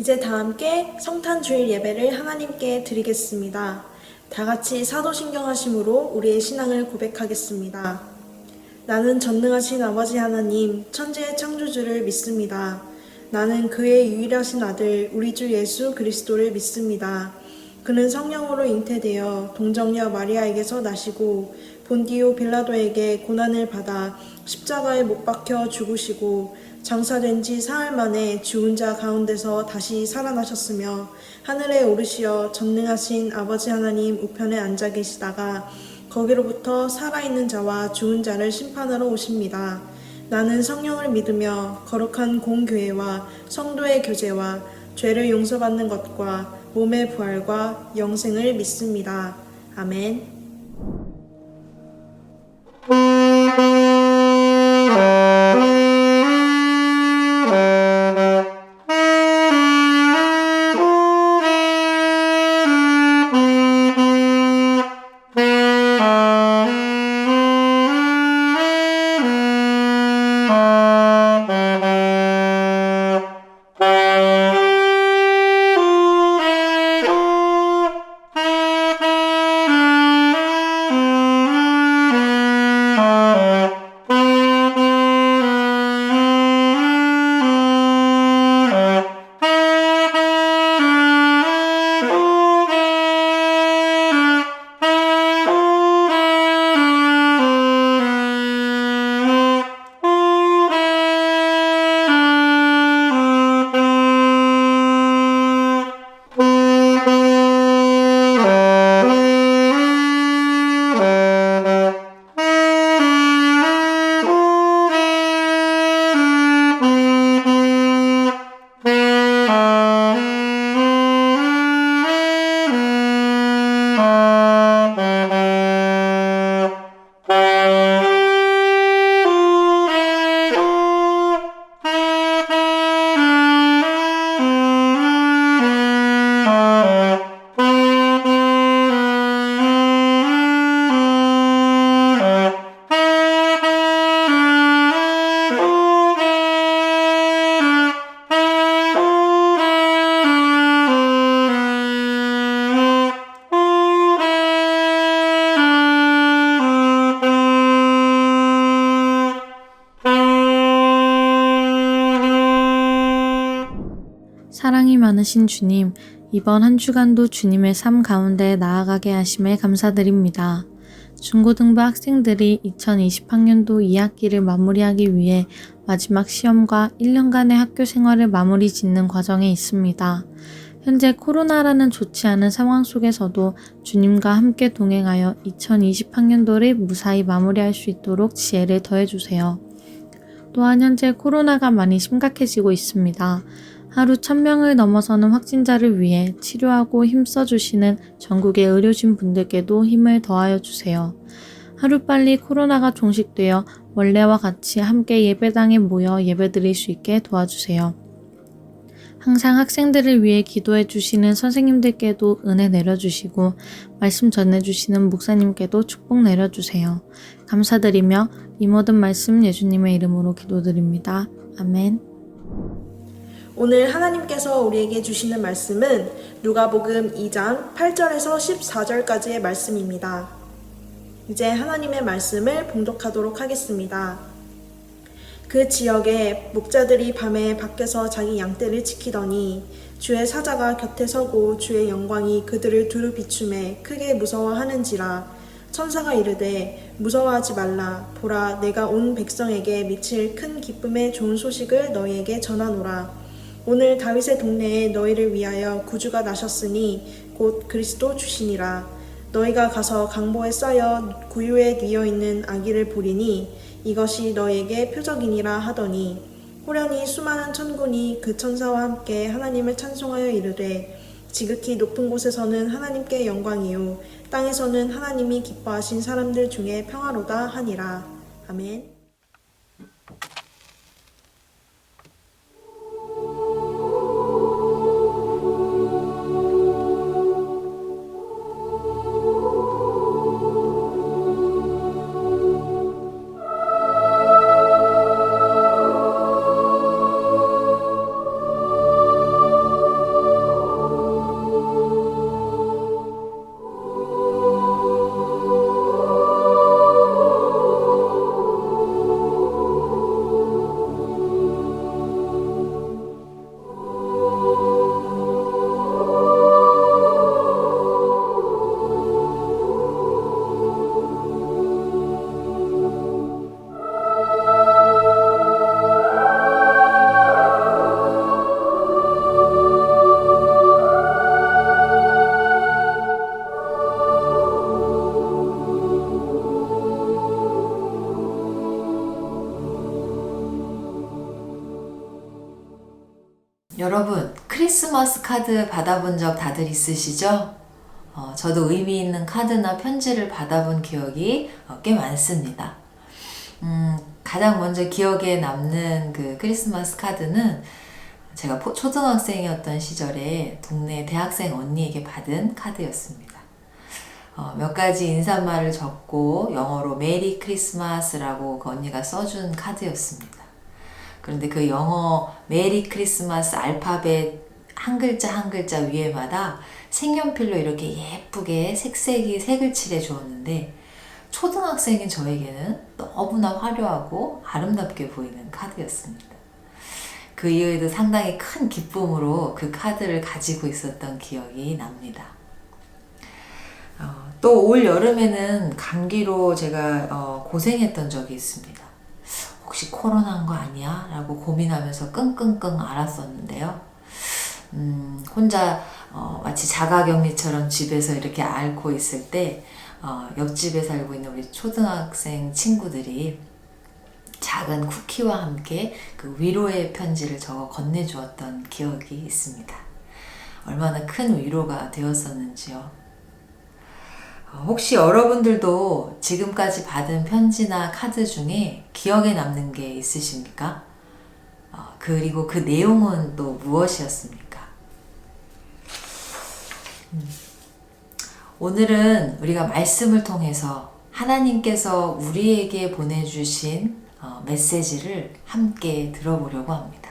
이제 다 함께 성탄 주일 예배를 하나님께 드리겠습니다. 다 같이 사도신경하심으로 우리의 신앙을 고백하겠습니다. 나는 전능하신 아버지 하나님, 천지의 창조주를 믿습니다. 나는 그의 유일하신 아들, 우리 주 예수 그리스도를 믿습니다. 그는 성령으로 잉태되어 동정녀 마리아에게서 나시고 본디오 빌라도에게 고난을 받아 십자가에 못 박혀 죽으시고 장사된 지 사흘 만에 죽은 자 가운데서 다시 살아나셨으며 하늘에 오르시어 전능하신 아버지 하나님 우편에 앉아 계시다가 거기로부터 살아있는 자와 죽은 자를 심판하러 오십니다. 나는 성령을 믿으며 거룩한 공교회와 성도의 교제와 죄를 용서받는 것과 몸의 부활과 영생을 믿습니다. 아멘. 사랑이 많으신 주님, 이번 한 주간도 주님의 삶 가운데 나아가게 하심에 감사드립니다. 중고등부 학생들이 2020학년도 2학기를 마무리하기 위해 마지막 시험과 1년간의 학교 생활을 마무리 짓는 과정에 있습니다. 현재 코로나라는 좋지 않은 상황 속에서도 주님과 함께 동행하여 2020학년도를 무사히 마무리할 수 있도록 지혜를 더해주세요. 또한 현재 코로나가 많이 심각해지고 있습니다. 하루 1000명을 넘어서는 확진자를 위해 치료하고 힘써주시는 전국의 의료진 분들께도 힘을 더하여 주세요. 하루빨리 코로나가 종식되어 원래와 같이 함께 예배당에 모여 예배드릴 수 있게 도와주세요. 항상 학생들을 위해 기도해 주시는 선생님들께도 은혜 내려주시고 말씀 전해주시는 목사님께도 축복 내려주세요. 감사드리며 이 모든 말씀 예수님의 이름으로 기도드립니다. 아멘. 오늘 하나님께서 우리에게 주시는 말씀은 누가복음 2장 8절에서 14절까지의 말씀입니다. 이제 하나님의 말씀을 봉독하도록 하겠습니다. 그 지역에 목자들이 밤에 밖에서 자기 양떼를 지키더니 주의 사자가 곁에 서고 주의 영광이 그들을 두루 비추매 크게 무서워하는지라. 천사가 이르되 무서워하지 말라. 보라, 내가 온 백성에게 미칠 큰 기쁨의 좋은 소식을 너희에게 전하노라. 오늘 다윗의 동네에 너희를 위하여 구주가 나셨으니 곧 그리스도 주시니라. 너희가 가서 강보에 쌓여 구유에 뉘어있는 아기를 보리니 이것이 너희에게 표적이니라 하더니 호련히 수많은 천군이 그 천사와 함께 하나님을 찬송하여 이르되 지극히 높은 곳에서는 하나님께 영광이요 땅에서는 하나님이 기뻐하신 사람들 중에 평화로다 하니라. 아멘. 여러분, 크리스마스 카드 받아본 적 다들 있으시죠? 저도 의미 있는 카드나 편지를 받아본 기억이 꽤 많습니다. 가장 먼저 기억에 남는 그 크리스마스 카드는 제가 초등학생이었던 시절에 동네 대학생 언니에게 받은 카드였습니다. 몇 가지 인사말을 적고 영어로 메리 크리스마스라고 그 언니가 써준 카드였습니다. 그런데 그 영어 메리 크리스마스 알파벳 한 글자 한 글자 위에마다 색연필로 이렇게 예쁘게 색을 칠해 주었는데 초등학생인 저에게는 너무나 화려하고 아름답게 보이는 카드였습니다. 그 이후에도 상당히 큰 기쁨으로 그 카드를 가지고 있었던 기억이 납니다. 또 올 여름에는 감기로 제가 고생했던 적이 있습니다. 혹시 코로나인 거 아니야? 라고 고민하면서 끙끙끙 앓았었는데요. 혼자 마치 자가격리처럼 집에서 이렇게 앓고 있을 때 옆집에 살고 있는 우리 초등학생 친구들이 작은 쿠키와 함께 그 위로의 편지를 적어 건네주었던 기억이 있습니다. 얼마나 큰 위로가 되었었는지요. 혹시 여러분들도 지금까지 받은 편지나 카드 중에 기억에 남는 게 있으십니까? 그리고 그 내용은 또 무엇이었습니까? 오늘은 우리가 말씀을 통해서 하나님께서 우리에게 보내주신 메시지를 함께 들어보려고 합니다.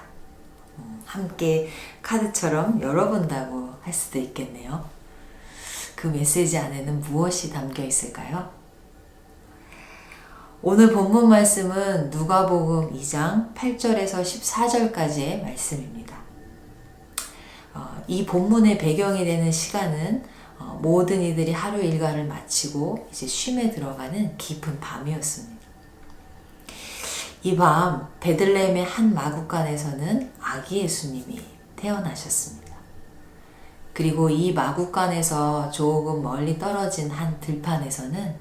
함께 카드처럼 열어본다고 할 수도 있겠네요. 그 메시지 안에는 무엇이 담겨 있을까요? 오늘 본문 말씀은 누가복음 2장 8절에서 14절까지의 말씀입니다. 이 본문의 배경이 되는 시간은 모든 이들이 하루 일과를 마치고 이제 쉼에 들어가는 깊은 밤이었습니다. 이 밤 베들레헴의 한 마구간에서는 아기 예수님이 태어나셨습니다. 그리고 이 마구간에서 조금 멀리 떨어진 한 들판에서는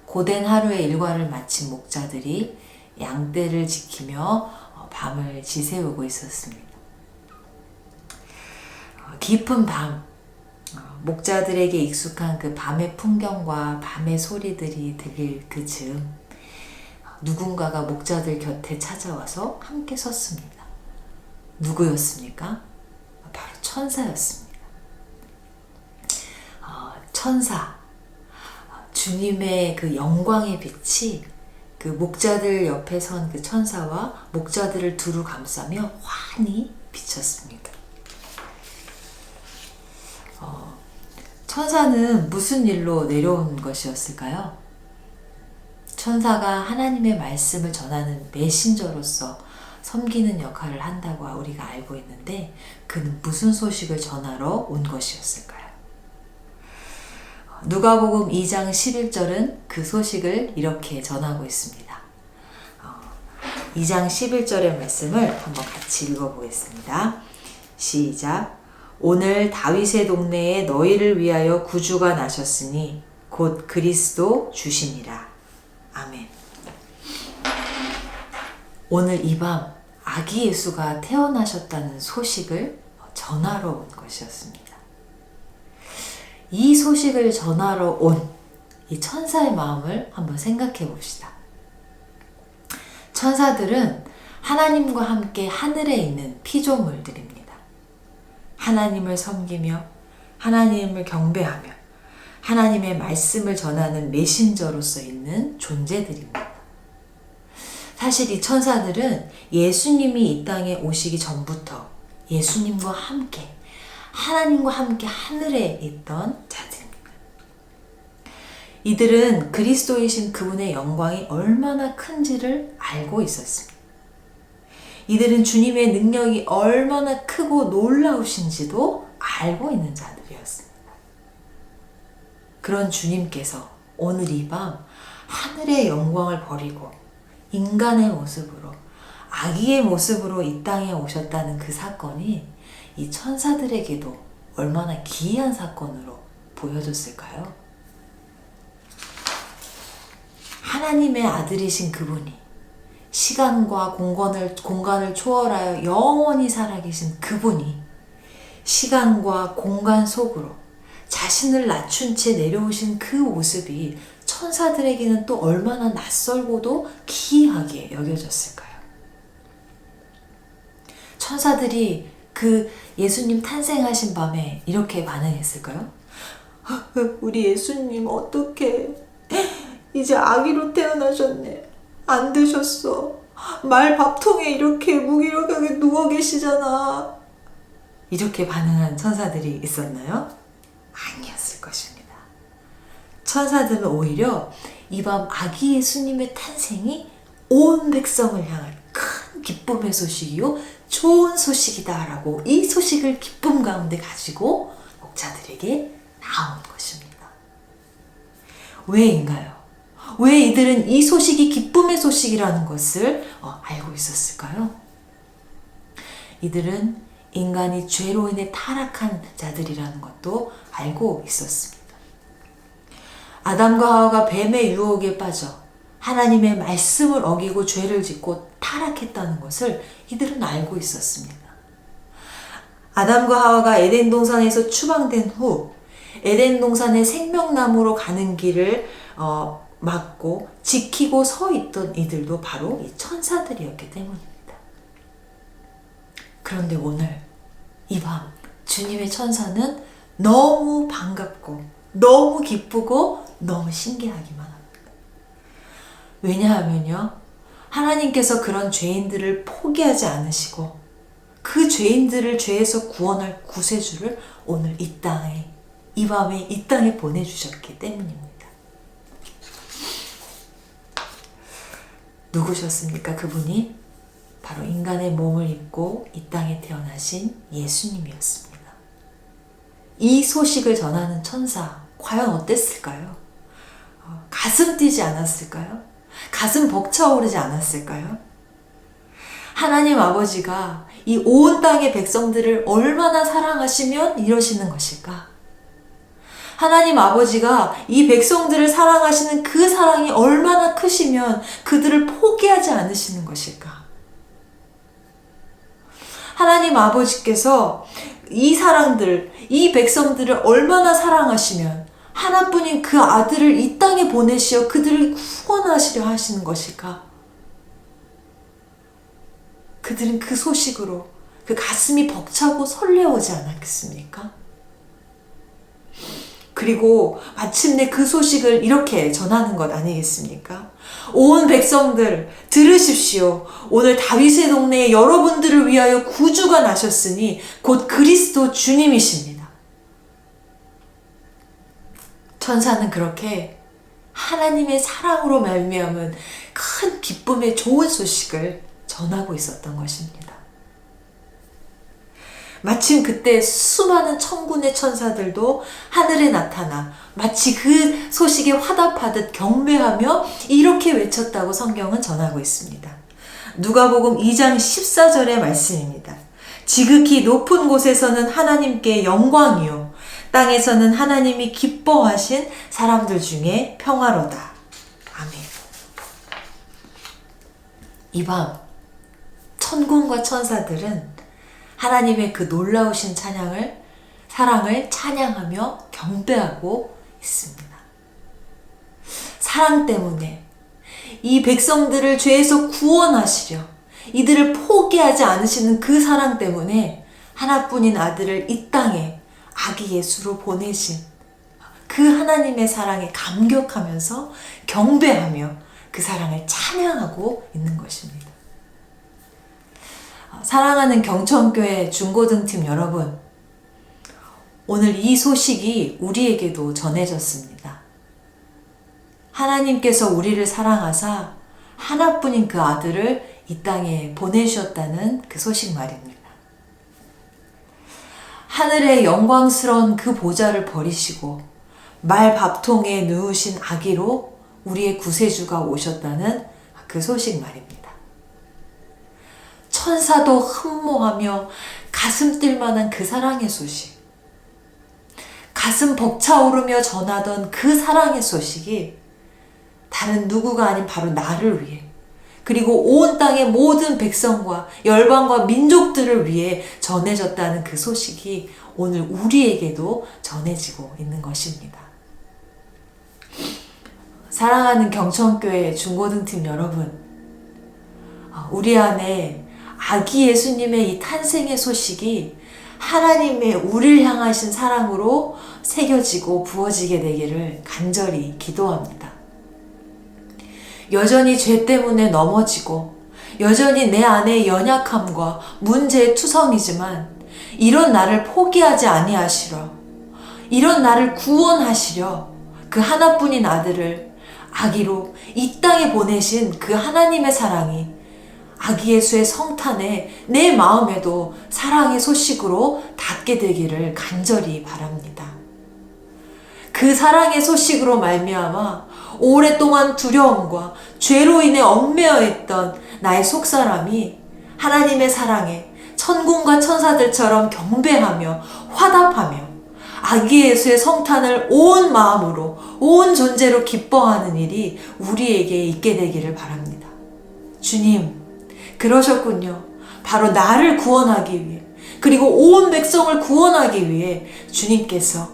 고된 하루의 일과를 마친 목자들이 양떼를 지키며 밤을 지새우고 있었습니다. 깊은 밤, 목자들에게 익숙한 그 밤의 풍경과 밤의 소리들이 들릴 그 즈음, 누군가가 목자들 곁에 찾아와서 함께 섰습니다. 누구였습니까? 바로 천사였습니다. 천사, 주님의 그 영광의 빛이 그 목자들 옆에 선 그 천사와 목자들을 두루 감싸며 환히 비쳤습니다. 천사는 무슨 일로 내려온 것이었을까요? 천사가 하나님의 말씀을 전하는 메신저로서 섬기는 역할을 한다고 우리가 알고 있는데 그는 무슨 소식을 전하러 온 것이었을까요? 누가복음 2장 11절은 그 소식을 이렇게 전하고 있습니다. 2장 11절의 말씀을 한번 같이 읽어보겠습니다. 시작. 오늘 다윗의 동네에 너희를 위하여 구주가 나셨으니 곧 그리스도 주시니라. 아멘. 오늘 이 밤 아기 예수가 태어나셨다는 소식을 전하러 온 것이었습니다. 이 소식을 전하러 온 이 천사의 마음을 한번 생각해 봅시다. 천사들은 하나님과 함께 하늘에 있는 피조물들입니다. 하나님을 섬기며 하나님을 경배하며 하나님의 말씀을 전하는 메신저로서 있는 존재들입니다. 사실 이 천사들은 예수님이 이 땅에 오시기 전부터 예수님과 함께 하나님과 함께 하늘에 있던 자들입니다. 이들은 그리스도이신 그분의 영광이 얼마나 큰지를 알고 있었습니다. 이들은 주님의 능력이 얼마나 크고 놀라우신지도 알고 있는 자들이었습니다. 그런 주님께서 오늘 이 밤 하늘의 영광을 버리고 인간의 모습으로 아기의 모습으로 이 땅에 오셨다는 그 사건이 이 천사들에게도 얼마나 기이한 사건으로 보여졌을까요? 하나님의 아들이신 그분이 시간과 공간을 초월하여 영원히 살아계신 그분이 시간과 공간 속으로 자신을 낮춘 채 내려오신 그 모습이 천사들에게는 또 얼마나 낯설고도 기이하게 여겨졌을까요? 천사들이 그 예수님 탄생하신 밤에 이렇게 반응했을까요? 우리 예수님 어떡해. 이제 아기로 태어나셨네. 안 되셨어. 말 밥통에 이렇게 무기력하게 누워 계시잖아. 이렇게 반응한 천사들이 있었나요? 아니었을 것입니다. 천사들은 오히려 이 밤 아기 예수님의 탄생이 온 백성을 향한 큰 기쁨의 소식이요 좋은 소식이다라고 이 소식을 기쁨 가운데 가지고 목자들에게 나온 것입니다. 왜인가요? 왜 이들은 이 소식이 기쁨의 소식이라는 것을 알고 있었을까요? 이들은 인간이 죄로 인해 타락한 자들이라는 것도 알고 있었습니다. 아담과 하와가 뱀의 유혹에 빠져 하나님의 말씀을 어기고 죄를 짓고 타락했다는 것을 이들은 알고 있었습니다. 아담과 하와가 에덴 동산에서 추방된 후 에덴 동산의 생명나무로 가는 길을 막고 지키고 서 있던 이들도 바로 이 천사들이었기 때문입니다. 그런데 오늘 이 밤 주님의 천사는 너무 반갑고 너무 기쁘고 너무 신기하기만 합니다. 왜냐하면요, 하나님께서 그런 죄인들을 포기하지 않으시고 그 죄인들을 죄에서 구원할 구세주를 오늘 이 땅에, 이 밤에 이 땅에 보내주셨기 때문입니다. 누구셨습니까? 그분이 바로 인간의 몸을 입고 이 땅에 태어나신 예수님이었습니다. 이 소식을 전하는 천사, 과연 어땠을까요? 가슴 뛰지 않았을까요? 가슴 벅차오르지 않았을까요? 하나님 아버지가 이 온 땅의 백성들을 얼마나 사랑하시면 이러시는 것일까? 하나님 아버지가 이 백성들을 사랑하시는 그 사랑이 얼마나 크시면 그들을 포기하지 않으시는 것일까? 하나님 아버지께서 이 사람들, 이 백성들을 얼마나 사랑하시면 하나뿐인 그 아들을 이 땅에 보내시어 그들을 구원하시려 하시는 것일까? 그들은 그 소식으로 그 가슴이 벅차고 설레오지 않았겠습니까? 그리고 마침내 그 소식을 이렇게 전하는 것 아니겠습니까? 온 백성들 들으십시오. 오늘 다윗의 동네에 여러분들을 위하여 구주가 나셨으니 곧 그리스도 주님이십니다. 천사는 그렇게 하나님의 사랑으로 말미암은 큰 기쁨의 좋은 소식을 전하고 있었던 것입니다. 마침 그때 수많은 천군의 천사들도 하늘에 나타나 마치 그 소식에 화답하듯 경배하며 이렇게 외쳤다고 성경은 전하고 있습니다. 누가복음 2장 14절의 말씀입니다. 지극히 높은 곳에서는 하나님께 영광이요 땅에서는 하나님이 기뻐하신 사람들 중에 평화로다. 아멘. 이 밤 천군과 천사들은 하나님의 그 놀라우신 사랑을 찬양하며 경배하고 있습니다. 사랑 때문에 이 백성들을 죄에서 구원하시려 이들을 포기하지 않으시는 그 사랑 때문에 하나뿐인 아들을 이 땅에 아기 예수로 보내신 그 하나님의 사랑에 감격하면서 경배하며 그 사랑을 찬양하고 있는 것입니다. 사랑하는 경천교회 중고등팀 여러분, 오늘 이 소식이 우리에게도 전해졌습니다. 하나님께서 우리를 사랑하사 하나뿐인 그 아들을 이 땅에 보내주셨다는 그 소식 말입니다. 하늘의 영광스러운 그 보좌를 버리시고 말 밥통에 누우신 아기로 우리의 구세주가 오셨다는 그 소식 말입니다. 천사도 흠모하며 가슴 뛸 만한 그 사랑의 소식, 가슴 벅차오르며 전하던 그 사랑의 소식이 다른 누구가 아닌 바로 나를 위해, 그리고 온 땅의 모든 백성과 열방과 민족들을 위해 전해졌다는 그 소식이 오늘 우리에게도 전해지고 있는 것입니다. 사랑하는 경천교회 중고등팀 여러분, 우리 안에 아기 예수님의 이 탄생의 소식이 하나님의 우리를 향하신 사랑으로 새겨지고 부어지게 되기를 간절히 기도합니다. 여전히 죄 때문에 넘어지고 여전히 내 안에 연약함과 문제의 투성이지만 이런 나를 포기하지 아니하시려, 이런 나를 구원하시려 그 하나뿐인 아들을 아기로 이 땅에 보내신 그 하나님의 사랑이 아기 예수의 성탄에 내 마음에도 사랑의 소식으로 닿게 되기를 간절히 바랍니다. 그 사랑의 소식으로 말미암아 오랫동안 두려움과 죄로 인해 얽매여 있던 나의 속사람이 하나님의 사랑에 천군과 천사들처럼 경배하며 화답하며 아기 예수의 성탄을 온 마음으로 온 존재로 기뻐하는 일이 우리에게 있게 되기를 바랍니다. 주님, 그러셨군요. 바로 나를 구원하기 위해, 그리고 온 백성을 구원하기 위해 주님께서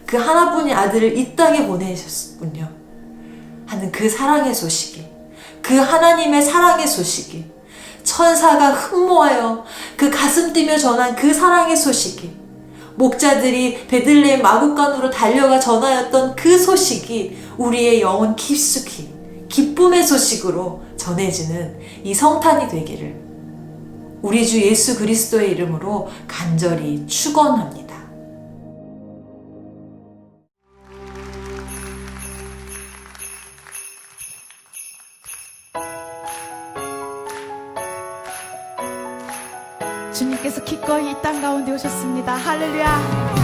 그 하나뿐인 아들을 이 땅에 보내셨군요 하는 그 사랑의 소식이, 그 하나님의 사랑의 소식이, 천사가 흠모하여 그 가슴 뛰며 전한 그 사랑의 소식이, 목자들이 베들레헴 마구간으로 달려가 전하였던 그 소식이 우리의 영혼 깊숙이 기쁨의 소식으로 전해지는 이 성탄이 되기를 우리 주 예수 그리스도의 이름으로 간절히 축원합니다. 주님께서 기꺼이 이 땅 가운데 오셨습니다. 할렐루야.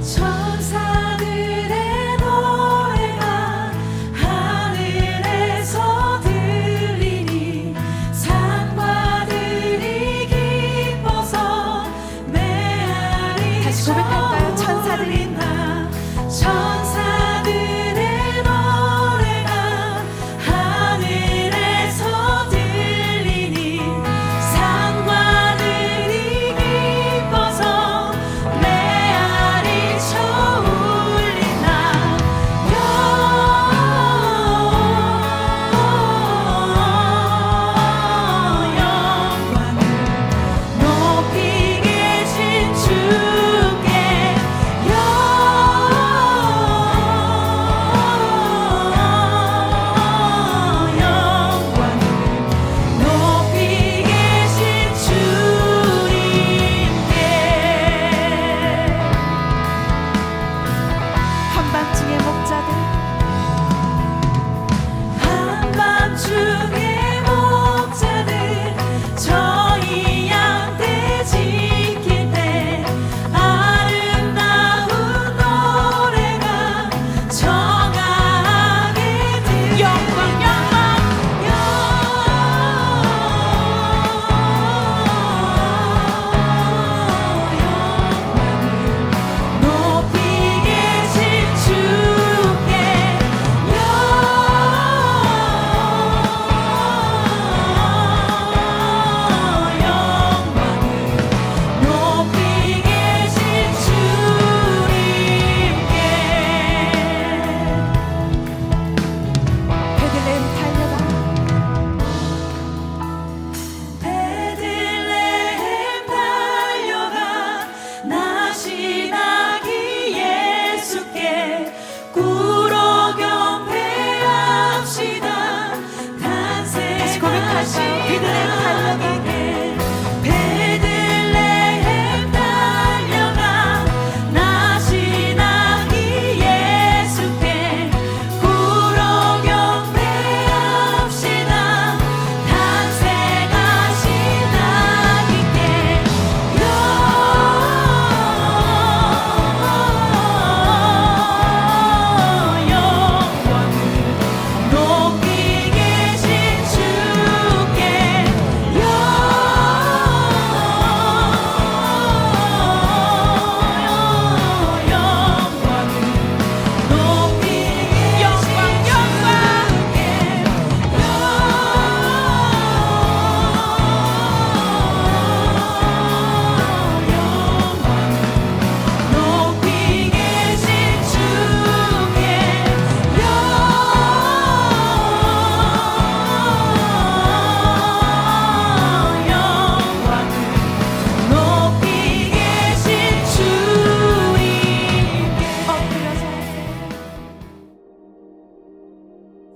천사들의 노래가 하늘에서 들리니 산과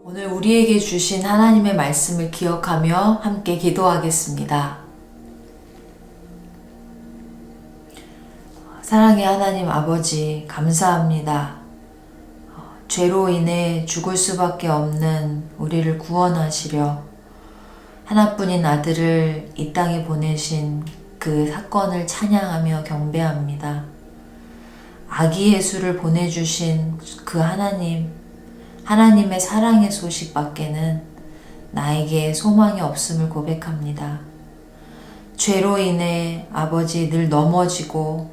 오늘 우리에게 주신 하나님의 말씀을 기억하며 함께 기도하겠습니다. 사랑의 하나님 아버지, 감사합니다. 죄로 인해 죽을 수밖에 없는 우리를 구원하시려 하나뿐인 아들을 이 땅에 보내신 그 사건을 찬양하며 경배합니다. 아기 예수를 보내주신 그 하나님의 사랑의 소식 밖에는 나에게 소망이 없음을 고백합니다. 죄로 인해 아버지 늘 넘어지고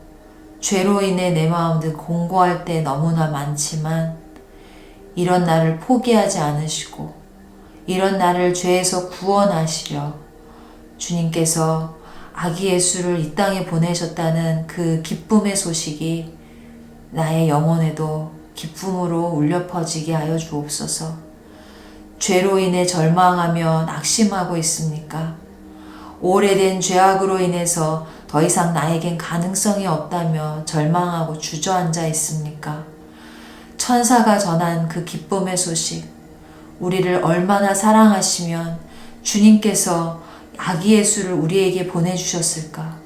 죄로 인해 내 마음 늘 공고할 때 너무나 많지만 이런 나를 포기하지 않으시고 이런 나를 죄에서 구원하시려 주님께서 아기 예수를 이 땅에 보내셨다는 그 기쁨의 소식이 나의 영혼에도 기쁨으로 울려 퍼지게 하여 주옵소서. 죄로 인해 절망하며 낙심하고 있습니까? 오래된 죄악으로 인해서 더 이상 나에겐 가능성이 없다며 절망하고 주저앉아 있습니까? 천사가 전한 그 기쁨의 소식, 우리를 얼마나 사랑하시면 주님께서 아기 예수를 우리에게 보내주셨을까?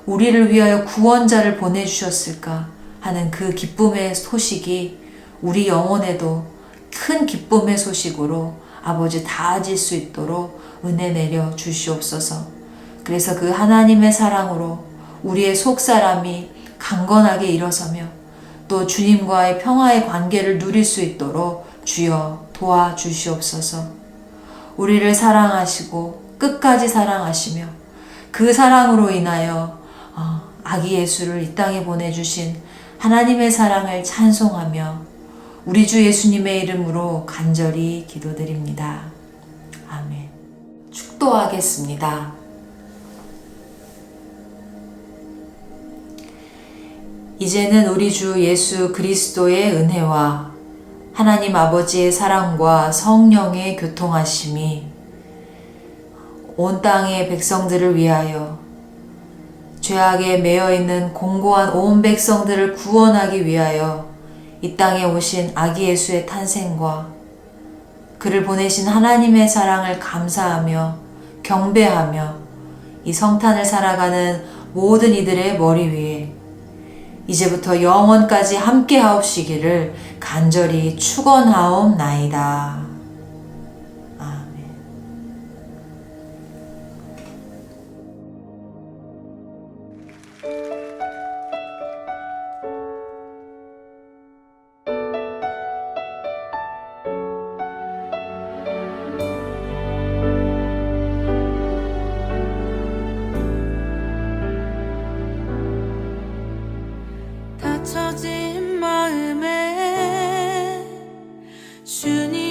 우리를 위하여 구원자를 보내주셨을까? 하는 그 기쁨의 소식이 우리 영혼에도 큰 기쁨의 소식으로 아버지 닿아질 수 있도록 은혜 내려 주시옵소서. 그래서 그 하나님의 사랑으로 우리의 속사람이 강건하게 일어서며 또 주님과의 평화의 관계를 누릴 수 있도록 주여 도와주시옵소서. 우리를 사랑하시고 끝까지 사랑하시며 그 사랑으로 인하여 아기 예수를 이 땅에 보내주신 하나님의 사랑을 찬송하며 우리 주 예수님의 이름으로 간절히 기도드립니다. 아멘. 축도하겠습니다. 이제는 우리 주 예수 그리스도의 은혜와 하나님 아버지의 사랑과 성령의 교통하심이 온 땅의 백성들을 위하여 죄악에 매여있는 공고한 온 백성들을 구원하기 위하여 이 땅에 오신 아기 예수의 탄생과 그를 보내신 하나님의 사랑을 감사하며 경배하며 이 성탄을 살아가는 모든 이들의 머리 위에 이제부터 영원까지 함께 하옵시기를 간절히 축원하옵나이다. 아멘. 닫혀진 마음에 주님